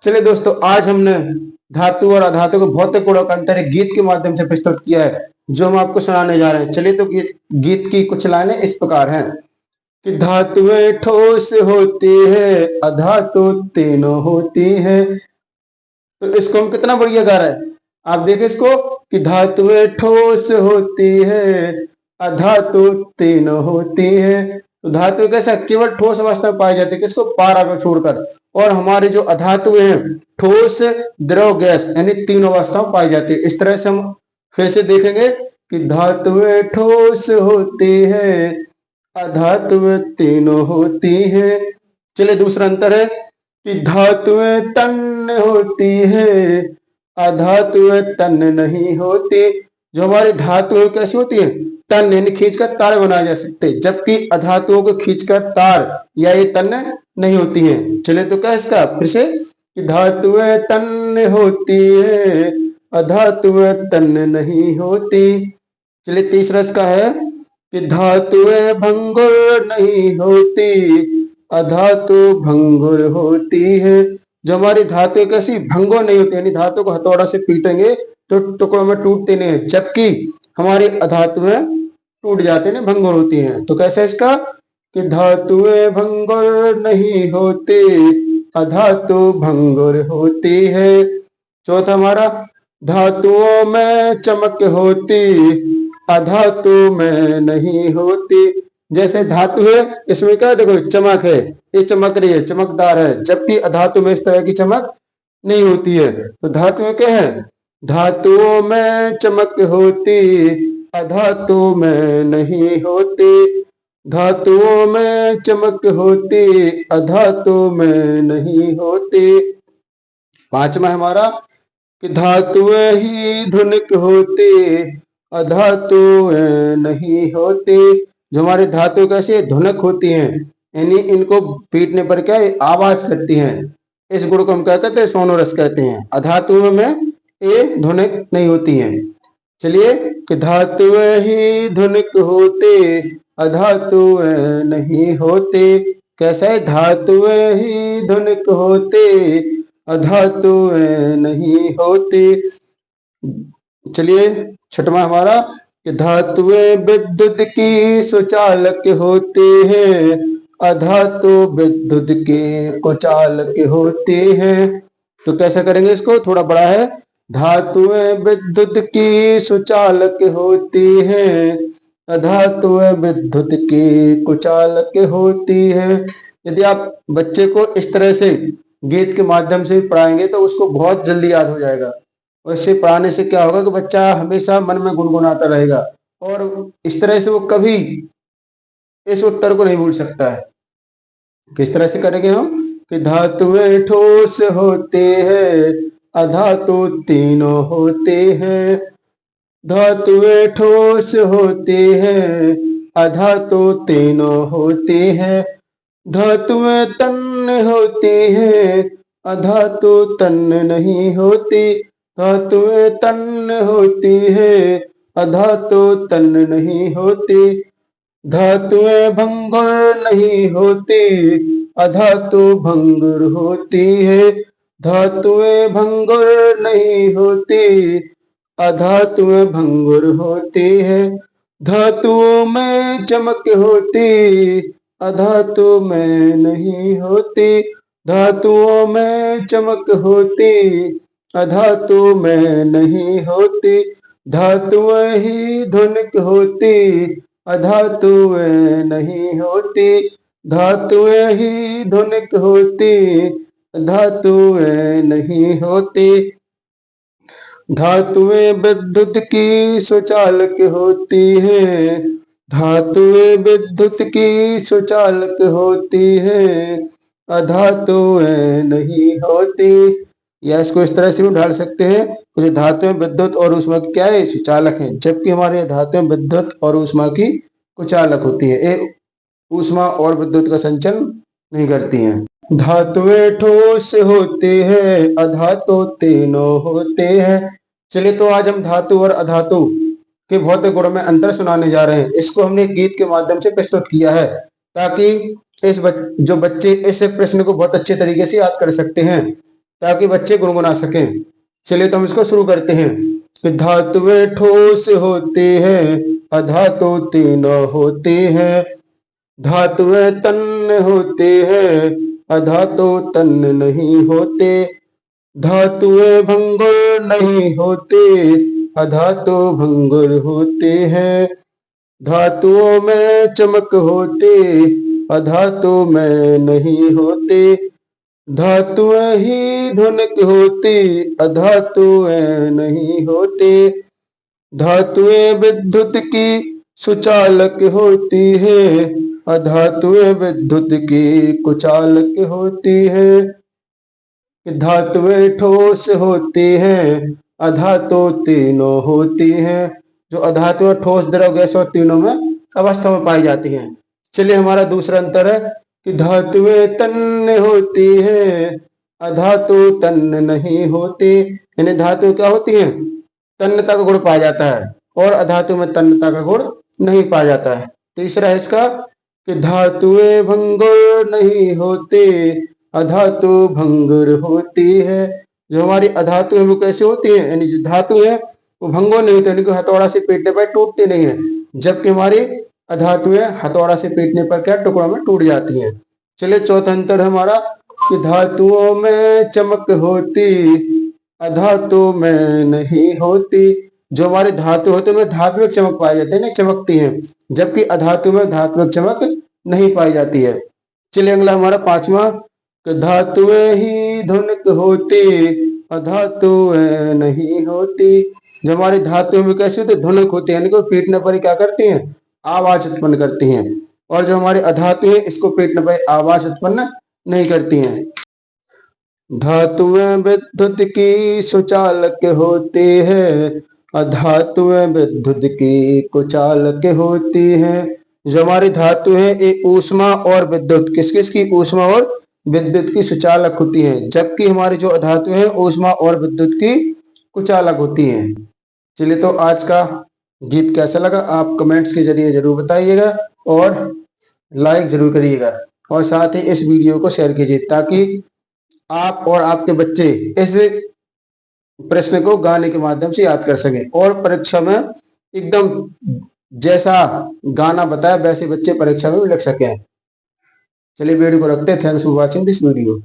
चलिए दोस्तों, आज हमने धातु और अधातु के भौतिक गुणों का अंतर एक गीत के माध्यम से प्रस्तुत किया है, जो हम आपको सुनाने जा रहे हैं। चलिए तो गीत की कुछ लाइनें इस प्रकार हैं कि धातुएं ठोस होती है, अधातु तीनों होती है। तो इसको हम कितना बढ़िया गा रहे हैं, आप देखें इसको कि धातुएं ठोस होती है, अधातु तीनों होती है। तो धातु कैसा केवल ठोस अवस्था में पाई जाती है, किसको, पारा को छोड़कर। और हमारी जो अधातु हैं ठोस, द्रव, गैस, यानी तीनों अवस्थाओं में पाई जाती है। इस तरह से हम फिर से देखेंगे कि धातुएं ठोस होती है, अधातुएं तीनों होती है। चलिए दूसरा अंतर है कि धातुएं तन्य होती है, अधातुएं तन्य नहीं होती। जो हमारी धातुएं कैसी होती है, तन्य यानी खींचकर तार बनाए जा सकते, जबकि अधातुओं को खींचकर तार या ये तन्य नहीं होती हैं। चलिए तो क्या इसका फिर से कि धातुएं तन्य होती है, अधातुएं तन्य नहीं होती। चलिए तीसरा इसका है कि धातुएं भंगुर नहीं होती, अधातु भंगुर होती है। जो हमारी धातु कैसी भंगुर नहीं होती, यानी धातु को हथौड़ा से पीटेंगे तो टुकड़ों में टूटते नहीं है, जबकि हमारी अधातुएं टूट जाते हैं, भंगुर होती हैं। तो कैसे इसका कि धातुएं भंगुर नहीं होती, अधातु भंगुर होती है। चौथा हमारा धातुओं में चमक होती, अधातु में नहीं होती। जैसे धातु है, इसमें क्या देखो चमक है, ये चमक रही है, चमकदार है, जबकि अधातु में इस तरह की चमक नहीं होती है। तो धातु में क्या है, धातुओं में चमक होती, अधातु में नहीं होती। धातुओं में चमक होती, अधातु में नहीं होती। पांचवा हमारा कि धातुएं ही धुनिक होती, अधातुएं नहीं होती। जो हमारी धातु कैसी धुनक होती हैं, यानी इनको पीटने पर क्या आवाज करती हैं। इस गुण को हम क्या कहते हैं, सोनोरस कहते हैं। अधातुओं में ये धुनक नहीं होती हैं। चलिए कि धातुएं ही धुनक होते, अधातुएं नहीं होते। कैसा है, धातुएं ही धुनक होते, अधातुएं नहीं होती। चलिए छठवां हमारा कि धातुएं विद्युत की सुचालक होती हैं, अधातु विद्युत के कुचालक होते हैं। तो कैसा करेंगे इसको, थोड़ा बड़ा है। धातुएं विद्युत की सुचालक होती हैं, अधातुएं विद्युत की कुचालक होती है। यदि आप बच्चे को इस तरह से गीत के माध्यम से पढ़ाएंगे तो उसको बहुत जल्दी याद हो जाएगा। और इससे पढ़ाने से क्या होगा कि बच्चा हमेशा मन में गुनगुनाता रहेगा, और इस तरह से वो कभी इस उत्तर को नहीं भूल सकता है। किस तरह से करेंगे हम कि धातुएं ठोस होते हैं, अधातु तीनों होते हैं। धातुएं ठोस होती हैं, अधातु तीनों होती हैं। धातुएं तन्य होती हैं, अधातु तन्य नहीं होती। धातुएं तन्य होती है, अधातु तन्य नहीं होती। धातुएं भंगुर नहीं होती, अधातु भंगुर होती है। धातुएं भंगुर नहीं होती, अधातुएं भंगुर होती है। धातुओं में चमक होती, अधातु में नहीं होती। धातुओं में चमक होती, अधातु में नहीं होती। धातुएं ही धुनक होती, अधातुएं नहीं होती। धातुएं ही धुनक होती, धातुएं नहीं होती। धातुएं विद्युत की सुचालक होती हैं, धातुएं विद्युत की सुचालक होती हैं, अधातुएं नहीं होती। या इसको इस तरह से भी ढाल सकते हैं, कुछ धातुएं विद्युत और ऊष्मा की क्या है, सुचालक है, जबकि हमारे धातुएं विद्युत और ऊष्मा की कुचालक होती है। ये ऊष्मा और विद्युत का संचलन नहीं करती हैं। धातुएं ठोस होती है, अधातु तीनों होते हैं। चलिए तो आज हम धातु और अधातु के भौतिक गुणों में अंतर सुनाने जा रहे हैं। इसको हमने गीत के माध्यम से प्रस्तुत किया है, ताकि जो बच्चे इस प्रश्न को बहुत अच्छे तरीके से याद कर सकते हैं। ताकि बच्चे गुनगुना सकें। चलिए तो हम इसको शुरू करते हैं कि धातुएं ठोस होती हैं, अधातु तीनों होती हैं। धातुएं तन्य होती हैं, अधातु तन्य नहीं होते। धातुएं भंगुर नहीं होती, अधातु भंगुर होते हैं। धातुओं में चमक होती, अधातु में नहीं होती। धातुएं ही ध्वनिक होती, अधातुएं नहीं होती। धातुएं विद्युत की सुचालक होती है, अधातुएं विद्युत की कुचालक होती है। धातुएं ठोस होती हैं, अधातु तीनों होती हैं। जो अधातु ठोस द्रव गैस और तीनों में अवस्था में पाई जाती हैं। चलिए हमारा दूसरा अंतर है कि धातुएं तन्य होती हैं, अधातु तन्य नहीं होती। यानी धातु क्या होती हैं? तन्यता का गुण पाया जाता है और अधातु में तन्यता का गुण नहीं पाया जाता है। तीसरा है इसका कि धातुएं भंगुर नहीं होती, अधातु भंगुर होती है। जो हमारी अधातु है वो कैसे होती है? यानी जो धातु है वो भंगुर नहीं होती, यानी कि हथौड़ा से पीटने पर टूटती नहीं है, जबकि हमारी अधातु है हथौड़ा से पीटने पर क्या टुकड़ों में टूट जाती है। चलिए चौथा अंतर है हमारा कि धातुओं में चमक होती, अधातु में नहीं होती। जो हमारी धातु होती है उनमें धात्विक चमक पाई जाती है, नहीं चमकती है, जबकि अधातु में धात्विक चमक नहीं पाई जाती है। चलिए अगला हमारा पांचवा, धातुएं ही ध्वनिक होती, अधातुएं नहीं होती। जो हमारी धातुएं में कैसी होती? ध्वनिक होती है, यानी कि पीटने पर क्या करती हैं? आवाज उत्पन्न करती हैं। और जो हमारी अधातु है इसको पीटने पर आवाज उत्पन्न नहीं करती हैं। धातुएं विद्युत की सुचालक होती है, अधातुएं विद्युत की कुचालक होती हैं। जो हमारी धातु है ये ऊष्मा और विद्युत किस किस की? ऊष्मा और विद्युत की सुचालक होती है, जबकि हमारी जो अधातु है ऊष्मा और विद्युत की कुचालक होती है। चलिए तो आज का गीत कैसा लगा आप कमेंट्स के जरिए जरूर बताइएगा और लाइक जरूर करिएगा और साथ ही इस वीडियो को शेयर कीजिए ताकि आप और आपके बच्चे इस प्रश्न को गाने के माध्यम से याद कर सकें और परीक्षा में एकदम जैसा गाना बताया वैसे बच्चे परीक्षा में भी लिख सकें। चलिए वीडियो को रखते हैं। Thanks for watching this video.